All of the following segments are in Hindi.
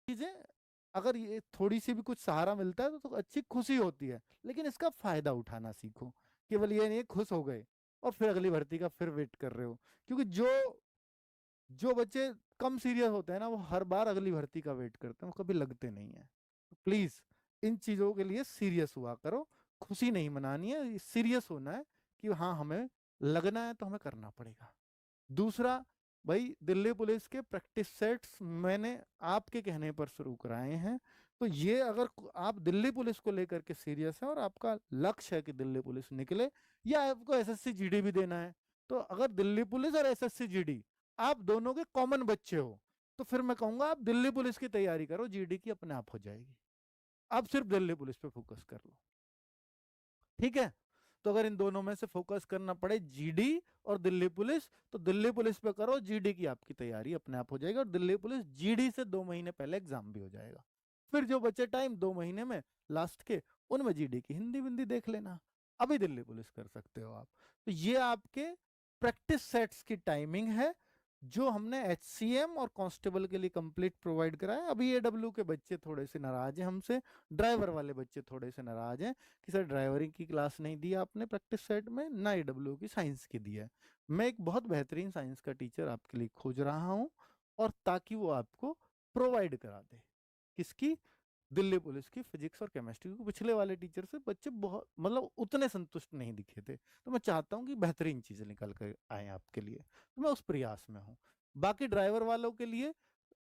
चीजें अगर ये थोड़ी सी भी कुछ सहारा मिलता है तो अच्छी खुशी होती है, लेकिन इसका फायदा उठाना सीखो। केवल ये नहीं खुश हो गए और फिर अगली भर्ती का फिर वेट कर रहे हो, क्योंकि जो जो बच्चे कम सीरियस होते हैं ना वो हर बार अगली भर्ती का वेट करते हैं, वो कभी लगते नहीं है। तो प्लीज इन चीजों के लिए सीरियस हुआ करो, खुशी नहीं मनानी है, सीरियस होना है कि हाँ हमें लगना है तो हमें करना पड़ेगा। दूसरा, भाई दिल्ली पुलिस के प्रैक्टिस सेट्स मैंने आपके कहने पर शुरू कराए हैं। तो ये अगर आप दिल्ली पुलिस को लेकर के सीरियस है और आपका लक्ष्य है कि दिल्ली पुलिस निकले, या आपको एसएससी जीडी भी देना है, तो अगर दिल्ली पुलिस और एसएससी जीडी आप दोनों के कॉमन बच्चे हो, तो फिर मैं कहूंगा आप दिल्ली पुलिस की तैयारी करो, जीडी की अपने आप हो जाएगी। आप सिर्फ दिल्ली पुलिस पे फोकस कर लो, ठीक है। तो अगर इन दोनों में से फोकस करना पड़े, जीडी और दिल्ली पुलिस, तो दिल्ली पुलिस पे करो, जीडी की आपकी तैयारी अपने आप हो जाएगी, और दिल्ली पुलिस जीडी से 2 महीने पहले एग्जाम भी हो जाएगा। फिर जो बचे टाइम 2 महीने में लास्ट के, उनमें जीडी की हिंदी विंदी देख लेना, अभी दिल्ली पुलिस कर सकते हो आप। तो ये आपके प्रैक्टिस सेट्स की टाइमिंग है जो हमने एचसीएम और कांस्टेबल के लिए कंप्लीट प्रोवाइड कराया। अभी एडब्ल्यू के बच्चे थोड़े से नाराज हैं हमसे, ड्राइवर वाले बच्चे थोड़े से नाराज हैं कि सर ड्राइवरिंग की क्लास नहीं दी आपने प्रैक्टिस सेट में, ना एडब्ल्यू की साइंस की दी है। मैं एक बहुत बेहतरीन साइंस का टीचर आपके लिए खोज रहा हूँ, और ताकि वो आपको प्रोवाइड करा दे। किसकी? दिल्ली पुलिस की फिजिक्स और केमिस्ट्री। को पिछले वाले टीचर से बच्चे बहुत मतलब उतने संतुष्ट नहीं दिखे थे, तो मैं चाहता हूँ कि बेहतरीन चीजें निकल कर आए आपके लिए, तो मैं उस प्रयास में हूँ। बाकी ड्राइवर वालों के लिए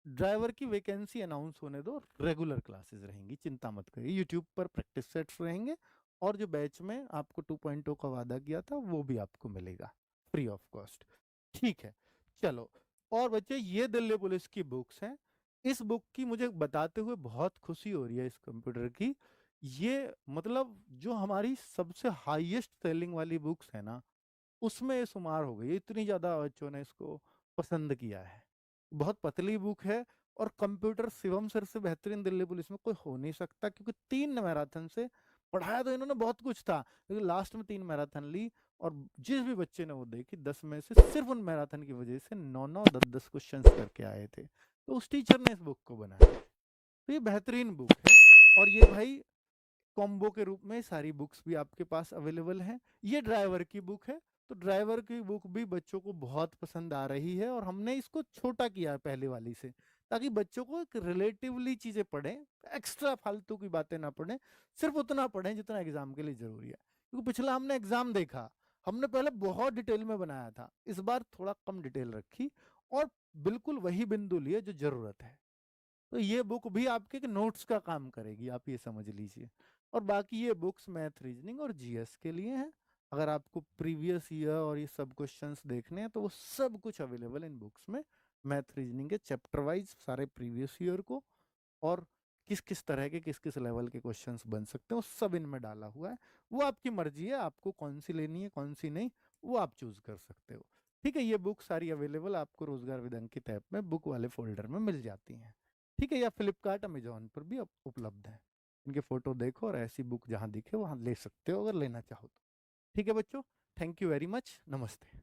ड्राइवर की वैकेंसी अनाउंस होने दो, रेगुलर क्लासेस रहेंगी, चिंता मत करिए, यूट्यूब पर प्रैक्टिस सेट्स रहेंगे, और जो बैच में आपको 2.0 का वादा किया था वो भी आपको मिलेगा फ्री ऑफ कॉस्ट, ठीक है। चलो, और बच्चे ये दिल्ली पुलिस की बुक्स हैं। इस बुक की मुझे बताते हुए बहुत खुशी हो रही है इस कंप्यूटर की। ये मतलब जो हमारी सबसे हाईएस्ट सेलिंग वाली बुक्स है ना, उसमें ये शुमार हो गई, इतनी ज्यादा बच्चों ने इसको पसंद किया है। बहुत पतली बुक है, और कंप्यूटर शिवम सर से बेहतरीन दिल्ली पुलिस में कोई हो नहीं सकता, क्योंकि 3 मैराथन से पढ़ाया तो इन्होंने बहुत कुछ था, लेकिन लास्ट में 3 मैराथन ली, और जिस भी बच्चे ने वो देखी 10 में से सिर्फ उन मैराथन की वजह से 9 9 10 10 क्वेश्चन करके आए थे, तो उस टीचर ने इस बुक को बनाया। तो ये बेहतरीन बुक है, और ये भाई कॉम्बो के रूप में सारी बुक्स भी आपके पास अवेलेबल हैं। ये ड्राइवर की बुक है, तो ड्राइवर की बुक भी बच्चों को बहुत पसंद आ रही है, और हमने इसको छोटा किया है पहले वाली से, ताकि बच्चों को एक रिलेटिवली चीजें पढ़ें, एक्स्ट्रा फालतू की बातें ना पढ़ें, सिर्फ उतना पढ़ें जितना एग्जाम के लिए जरूरी है। क्योंकि पिछला हमने एग्जाम देखा, हमने पहले बहुत डिटेल में बनाया था, इस बार थोड़ा कम डिटेल रखी, और बिल्कुल वही बिंदु लिए जो जरूरत है। तो ये बुक भी आपके नोट्स का काम करेगी, आप ये समझ लीजिए। और बाकी ये बुक्स मैथ, रीजनिंग और जीएस के लिए हैं। अगर आपको प्रीवियस ईयर और ये सब क्वेश्चंस देखने हैं तो वो सब कुछ अवेलेबल इन बुक्स में, मैथ रीजनिंग के चैप्टर वाइज सारे प्रीवियस ईयर को, और किस किस तरह के किस किस लेवल के क्वेश्चंस बन सकते हैं वो सब इनमें डाला हुआ है। वो आपकी मर्जी है, आपको कौन सी लेनी है कौन सी नहीं, वो आप चूज कर सकते हो। ठीक है, ये बुक सारी अवेलेबल आपको रोजगार विद अंकित ऐप में बुक वाले फोल्डर में मिल जाती हैं, ठीक है। या फ्लिपकार्ट अमेजोन पर भी उपलब्ध है। इनके फोटो देखो, और ऐसी बुक जहां दिखे वहां ले सकते हो अगर लेना चाहो तो। ठीक है बच्चों, थैंक यू वेरी मच, नमस्ते।